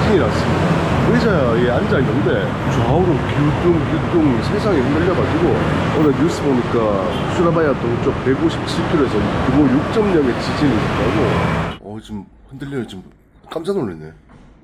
지진이 났습니다. 의자에 앉아있는데 좌우로 기우뚱 세상이 흔들려가지고 오늘 뉴스 보니까 수라바야 동쪽 157km에서 규모 6.0의 지진이 있다고. 지금 흔들려요. 지금 깜짝 놀랐네.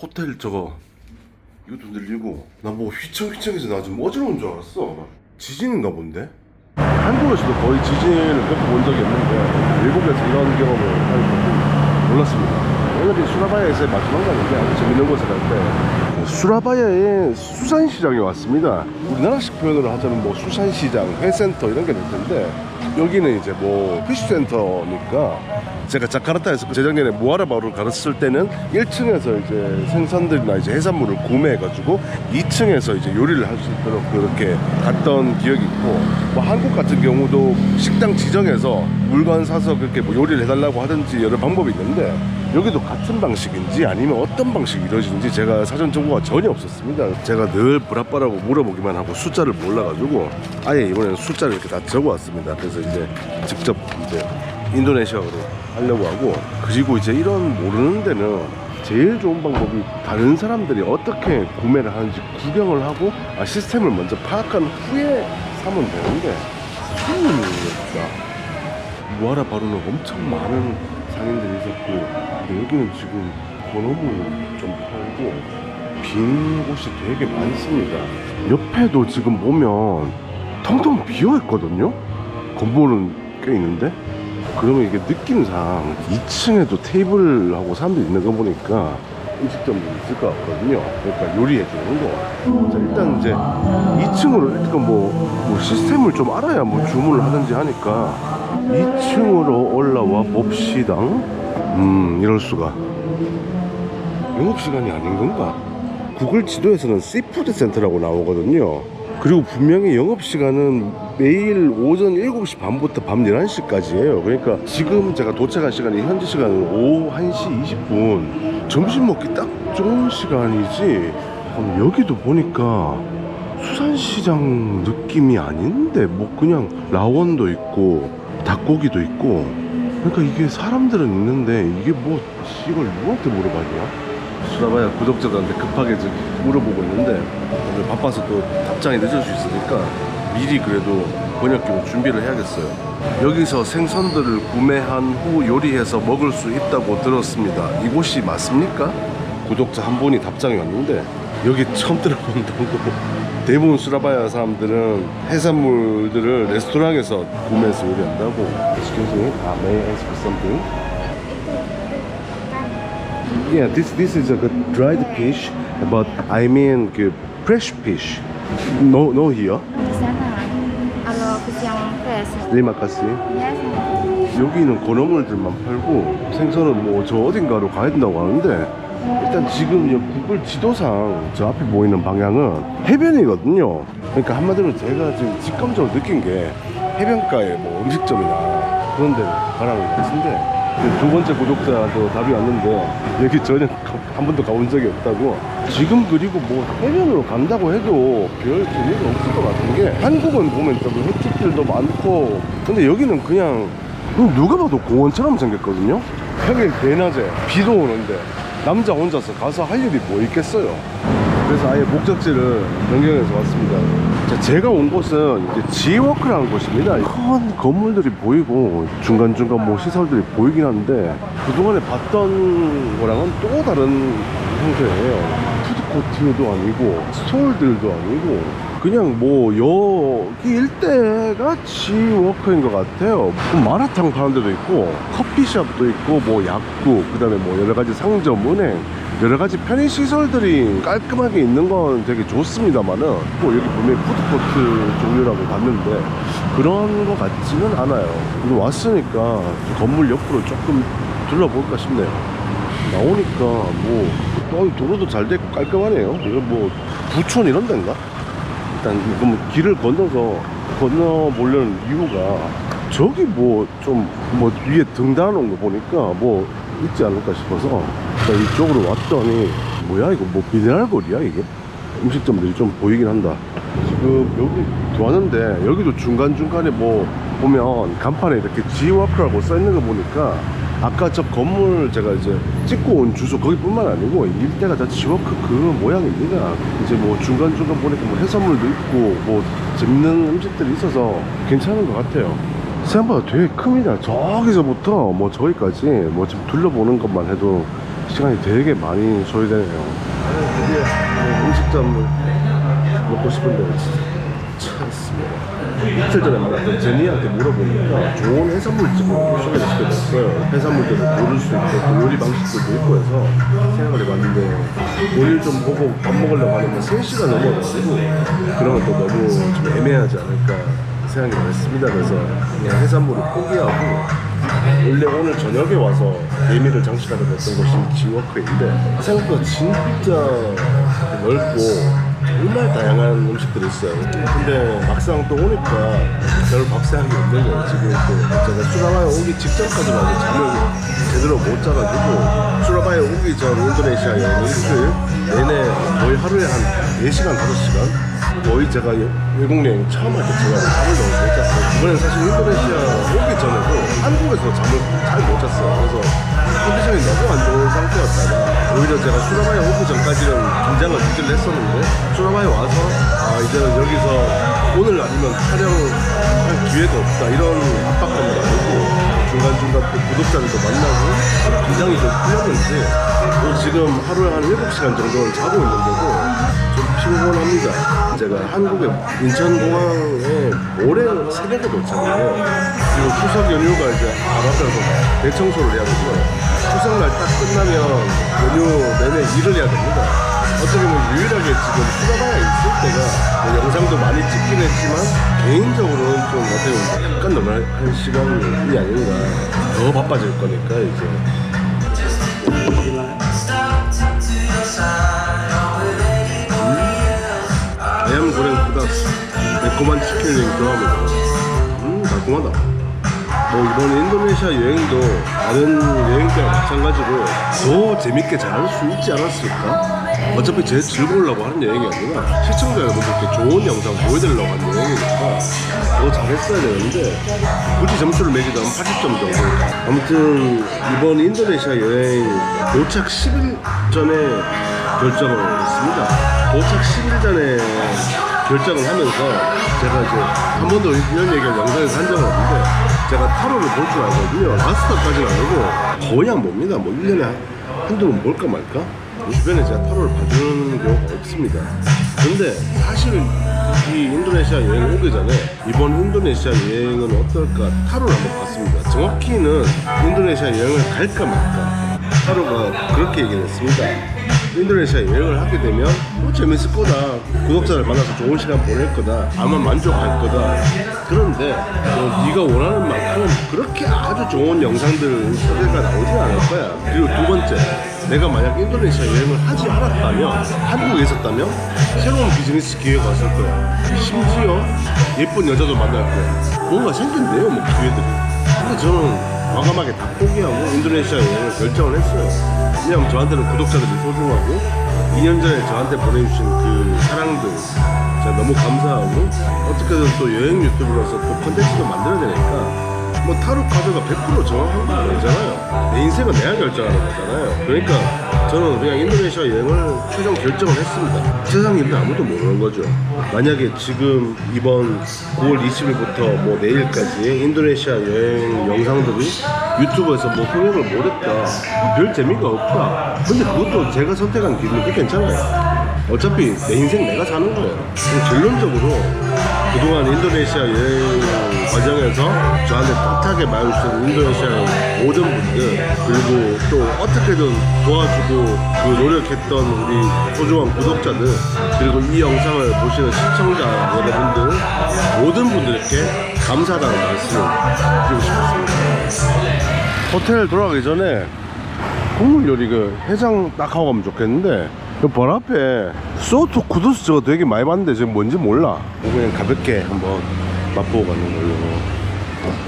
호텔 저거 이것도 흔들리고, 나 뭐 휘청휘청해서 나 지금 어지러운 줄 알았어. 지진인가 본데? 한국에서도 거의 지진을 겪어본 적이 없는데 외국에서 이런 경험을 하니까 몰랐습니다. 오늘이 수라바야에서의 마지막 날인데 아주 재밌는 곳에 갈 때 수라바야의 수산시장에 왔습니다. 우리나라식 표현으로 하자면 뭐 수산시장, 회센터 이런 게 될 텐데 여기는 이제 뭐 피쉬센터니까, 제가 자카르타에서 재작년에 무아라바루를 가르쳤을 때는 1층에서 이제 생선들이나 이제 해산물을 구매해가지고 2층에서 이제 요리를 할 수 있도록 그렇게 갔던 기억이 있고, 뭐 한국 같은 경우도 식당 지정해서 물건 사서 그렇게 뭐 요리를 해달라고 하든지 여러 방법이 있는데, 여기도 같은 방식인지 아니면 어떤 방식이 이루어지는지 제가 사전 정보가 전혀 없었습니다. 제가 늘 브라빠라고 물어보기만 하고 숫자를 몰라가지고 아예 이번에는 숫자를 이렇게 다 적어왔습니다. 그래서 이제 직접 이제 인도네시아어로 하려고 하고, 그리고 이제 이런 모르는 데는 제일 좋은 방법이 다른 사람들이 어떻게 구매를 하는지 구경을 하고 시스템을 먼저 파악한 후에 사면 되는데, 손님이 없다. 무아라바루는 엄청 많은 상인들이 있었고, 근데 여기는 지금 건어물 좀 팔고 빈 곳이 되게 많습니다. 옆에도 지금 보면 텅텅 비어있거든요. 건물은 꽤 있는데, 그러면 이게 느낌상 2층에도 테이블하고 사람들이 있는 거 보니까 음식점도 있을 것 같거든요. 그러니까 요리해 주는 거. 자, 일단 이제 2층으로 일단 뭐 시스템을 좀 알아야 뭐 주문을 하든지 하니까 2층으로 올라와 봅시다. 이럴 수가. 영업시간이 아닌 건가? 구글 지도에서는 시푸드 센터라고 나오거든요. 그리고 분명히 영업시간은 매일 오전 7시 반부터 밤 11시까지예요. 그러니까 지금 제가 도착한 시간이 현지 시간은 오후 1시 20분. 점심 먹기 딱 좋은 시간이지. 여기도 보니까 수산시장 느낌이 아닌데, 뭐 그냥 라원도 있고 닭고기도 있고, 그러니까 이게 사람들은 있는데 이게 뭐 이걸 누구한테 물어봤냐? 수라바야 구독자들한테 급하게 지금 물어보고 있는데, 오늘 바빠서 또 답장이 늦을 수 있으니까 미리 그래도 번역기로 준비를 해야겠어요. 여기서 생선들을 구매한 후 요리해서 먹을 수 있다고 들었습니다. 이곳이 맞습니까? 구독자 한 분이 답장이 왔는데, 여기 처음 들어본다고. 대부분 수라바야 사람들은 해산물들을 레스토랑에서 구매해서 요리한다고. Excuse me, may I ask you something? Yeah, this is a dried fish, but I mean fresh fish. No here. Di sana, kalau fish yang fresh. Terima kasih. Yes. 여기는 건어물들만 팔고 생선은 뭐 저 어딘가로 가야 된다고 하는데, 일단 지금 구글 지도상 저 앞에 보이는 방향은 해변이거든요. 그러니까 한마디로 제가 지금 직감적으로 느낀 게 해변가에 뭐 음식점이나 그런 데를 가라는 것 같은데, 두 번째 구독자도 답이 왔는데 여기 전혀 한 번도 가본 적이 없다고. 지금 그리고 뭐 해변으로 간다고 해도 별 재미가 없을 것 같은 게, 한국은 보면 저기 횟집들도 많고, 근데 여기는 그냥 누가 봐도 공원처럼 생겼거든요. 평일 대낮에 비도 오는데 남자 혼자서 가서 할 일이 뭐 있겠어요. 그래서 아예 목적지를 변경해서 왔습니다. 자, 제가 온 곳은 이제 지워크라는 곳입니다. 큰 건물들이 보이고 중간중간 뭐 시설들이 보이긴 한데, 그동안에 봤던 거랑은 또 다른 형태예요. 푸드코트도 아니고 스토어들도 아니고, 그냥 뭐 여기 일대가 지워크인 것 같아요. 마라탕 파는 데도 있고 커피숍도 있고 뭐 약국, 그 다음에 뭐 여러가지 상점, 은행, 여러가지 편의시설들이 깔끔하게 있는 건 되게 좋습니다만은, 뭐 여기 보면 푸드코트 종류라고 봤는데 그런 것 같지는 않아요. 그리고 왔으니까 건물 옆으로 조금 둘러볼까 싶네요. 나오니까 뭐 도로도 잘 되고 깔끔하네요. 이거 뭐 부촌 이런 데인가? 일단 뭐 길을 건너보려는 이유가, 저기 뭐 좀 뭐 위에 등 달아놓은 거 보니까 뭐 있지 않을까 싶어서 이쪽으로 왔더니, 뭐야 이거 뭐 미네랄 거리야 이게? 음식점들이 좀 보이긴 한다. 지금 여기 왔는데 여기도 중간중간에 뭐 보면 간판에 이렇게 지워크라고 써있는 거 보니까 아까 저 건물 제가 이제 찍고 온 주소 거기뿐만 아니고 일대가 다 지워크 그 모양입니다. 이제 뭐 중간중간 보니까 뭐 해산물도 있고 뭐 재밌는 음식들이 있어서 괜찮은 것 같아요. 생각보다 되게 큽니다. 저기서부터 뭐 저기까지 뭐 지금 둘러보는 것만 해도 시간이 되게 많이 소요되네요. 드디어 음식점을 먹고 싶은데 찾았습니다. 이틀 전에 만났던 제니한테 물어보니까 좋은 해산물집을 소개를 시켜줬어요. 해산물들을 고를 수 있고 또 요리 방식들도 있고 해서 생각을 해봤는데 오늘 좀 보고 밥 먹으려고 하는데 3시간 넘어가지고 그러면 또 너무 좀 애매하지 않을까 생각이 많습니다. 그래서 그냥 해산물을 포기하고 원래 오늘 저녁에 와서 예미를 장식하려고 했던 곳이 지워크인데 생각보다 진짜 넓고 정말 다양한 음식들이 있어요. 근데 막상 또 오니까 별 밥상이 없는 거예요. 지금 또 제가 수라바에 오기 직전까지만 잠을 제대로 못 자가지고 수라바에 오기 전 인도네시아 여행 일주일 내내 거의 하루에 한 4시간, 5시간 거의 제가 외국 여행 처음 할 때 제가 잠을 너무 못 잤어요. 이번엔 사실 인도네시아 오기 전에도 한국에서 잠을 잘 못 잤어요. 그래서 컨디션이 너무 안 좋은 상태였다가 오히려 제가 수라바에 오기 전까지는 긴장을 유지를 했었는데 수라바에 와서 이제는 여기서 오늘 아니면 촬영할 기회가 없다 이런 압박감도 아니고 중간중간 또 구독자들도 만나고 긴장이 좀 풀렸는지 지금 하루에 한 7시간 정도는 자고 있는데도 좀 피곤합니다. 제가 한국의 인천공항에 올해 새벽에 도착해요. 그리고 추석 연휴가 이제 앞서서 대청소를 해야 되고요. 추석날 딱 끝나면 연휴 내내 일을 해야 됩니다. 어떻게 보면 유일하게 지금 수라바에 있을 때가 뭐 영상도 많이 찍긴 했지만 개인적으로는 좀 어떻게 보면 약간 너무한 시간이 아닌가. 더 바빠질 거니까 이제 해양고랭 플러스 매콤한 치킨을 좋아합니다. 달콤하다. 뭐 이번 인도네시아 여행도 다른 여행 때와 마찬가지로 더 재밌게 잘할 수 있지 않았을까? 어차피 제 즐거우려고 하는 여행이 아니라 시청자 여러분들께 좋은 영상 보여드리려고 하는 여행이니까 더 잘했어야 되는데 굳이 점수를 매기자면 80점 정도. 아무튼 이번 인도네시아 여행 도착 10일 전에 결정을 했습니다. 도착 10일 전에 결정을 하면서 제가 이제 한 번도 이런 얘기를 영상에서 한 적은 없는데 제가 타로를 볼 줄 알거든요. 마스터까지는 아니고 거의 안 봅니다. 뭐 1년에 한두 번 볼까 말까? 주변에 제가 타로를 봐주는 경우가 없습니다. 근데 사실 이 인도네시아 여행 오기 전에 이번 인도네시아 여행은 어떨까 타로를 한번 봤습니다. 정확히는 인도네시아 여행을 갈까 말까 타로가 그렇게 얘기를 했습니다. 인도네시아 여행을 하게 되면 재밌을 거다, 구독자를 만나서 좋은 시간 보낼 거다, 아마 만족할 거다. 그런데 네가 원하는 만큼 그렇게 아주 좋은 영상들 소개가 나오지 않을 거야. 그리고 두 번째, 내가 만약 인도네시아 여행을 하지 않았다면, 한국에 있었다면 새로운 비즈니스 기회가 왔을 거야. 심지어 예쁜 여자도 만날 거야. 뭔가 생긴대요, 뭐 기회들이. 근데 저는 과감하게 다 포기하고 인도네시아 여행을 결정을 했어요. 왜냐면 저한테는 구독자들이 소중하고 2년 전에 저한테 보내주신 그 사랑들 제가 너무 감사하고 어떻게든 또 여행 유튜브로서 또 컨텐츠도 만들어야 되니까 뭐 타로 카드가 100% 정확한 건 아니잖아요. 내 인생은 내가 결정하는 거잖아요. 그러니까 저는 그냥 인도네시아 여행을 최종 결정을 했습니다. 세상 일은 아무도 모르는 거죠. 만약에 지금 이번 9월 20일부터 뭐 내일까지 인도네시아 여행 영상들이 유튜브에서 뭐 흥행을 못했다, 별 재미가 없다, 근데 그것도 제가 선택한 길이니까 괜찮아요. 어차피 내 인생 내가 사는 거예요. 결론적으로 그동안 인도네시아 여행 과정에서 저한테 따뜻하게 말해주신 인도네시아의 모든 분들, 그리고 또 어떻게든 도와주고 그 노력했던 우리 소중한 구독자들, 그리고 이 영상을 보시는 시청자 여러분들 모든 분들께 감사하다는 말씀을 드리고 싶었습니다. 호텔 돌아가기 전에 국물 요리 그 해장 딱 하고 가면 좋겠는데 발 앞에 소토 쿠두스 저거 되게 많이 봤는데 지금 뭔지 몰라. 그냥 가볍게 한번 맛보고 가는 걸로.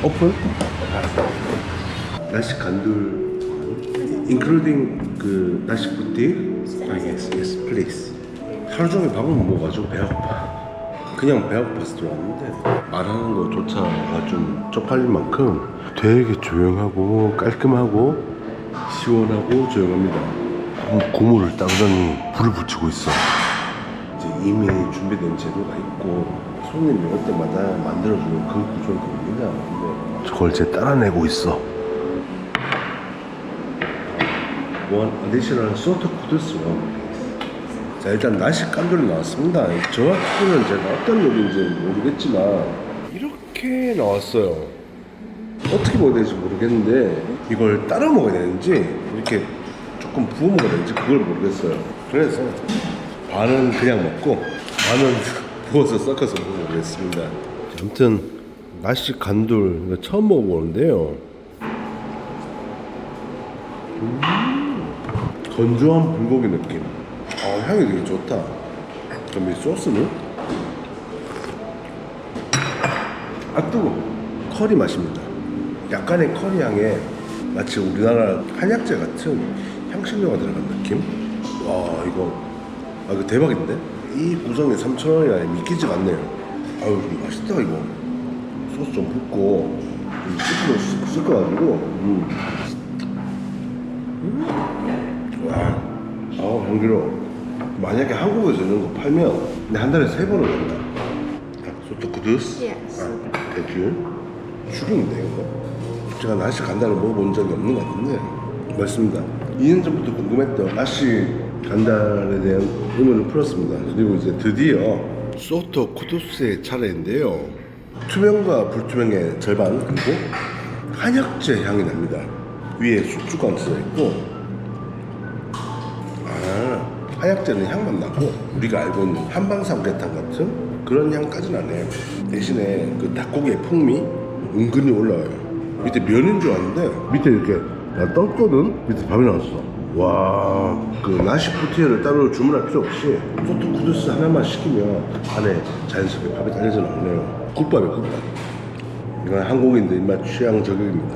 오픈? 나시 간둘 including 그 나시 부티? yes, please. 하루 종일 밥을 못 먹어가지고 배가 고파. 그냥 배 아파서 들어왔는데 말하는 거조차가 좀 쪽팔릴 만큼 되게 조용하고 깔끔하고 시원하고 조용합니다. 고무를 따르더니 불을 붙이고 있어. 이제 이미 준비된 재료가 있고 손님이 올 때마다 만들어주는 그 구조일 겁니다. 근데 저걸 이제 따라내고 있어. One additional salt kudos one. 자, 일단 나시 깐돌이 나왔습니다. 정확히는 제가 어떤 요리인지 모르겠지만 이렇게 나왔어요. 어떻게 먹어야 될지 모르겠는데 이걸 따라 먹어야 되는지 이렇게 조금 부어 먹어야 되는지 그걸 모르겠어요. 그래서 반은 그냥 먹고 반은 부어서 섞어서 먹어보겠습니다. 아무튼 나시 간돌 이거 처음 먹어보는데요. 건조한 불고기 느낌. 향이 되게 좋다. 그럼 이 소스는 뜨거. 커리 맛입니다. 약간의 커리 향에 마치 우리나라 한약재 같은 향신료가 들어간 느낌. 와 이거 대박인데? 이 구성에 3,000원이라니 믿기지가 않네요. 아유 맛있다 이거. 소스 좀 붓고 좀 섞어가지고 와, 향기로워. 만약에 한국에서 이런 거 팔면 근데 한 달에 3번은 된다. 소트 쿠드스? Yes. 땡큐. 죽인데 이거? 제가 나시 간달을 먹어본 적이 없는 것 같은데 맛있습니다. 2년 전부터 궁금했던 나시 간달에 대한 의문을 풀었습니다. 그리고 이제 드디어 소토 쿠두스의 차례인데요. 투명과 불투명의 절반 그리고 한약재 향이 납니다. 위에 숙주가 얹혀져 있고 한약재는 향만 나고 우리가 알고 있는 한방삼계탕 같은 그런 향까지는 안 해요. 대신에 그 닭고기의 풍미 은근히 올라와요. 밑에 면인 줄 알았는데 밑에 이렇게 떴거든? 밑에 밥이 나왔어. 와, 그 나시 포티에를 따로 주문할 필요 없이 소토 쿠두스 하나만 시키면 안에 자연스럽게 밥이 달려져 나오네요. 국밥이에요, 국밥. 이건 한국인들 입맛 취향 저격입니다.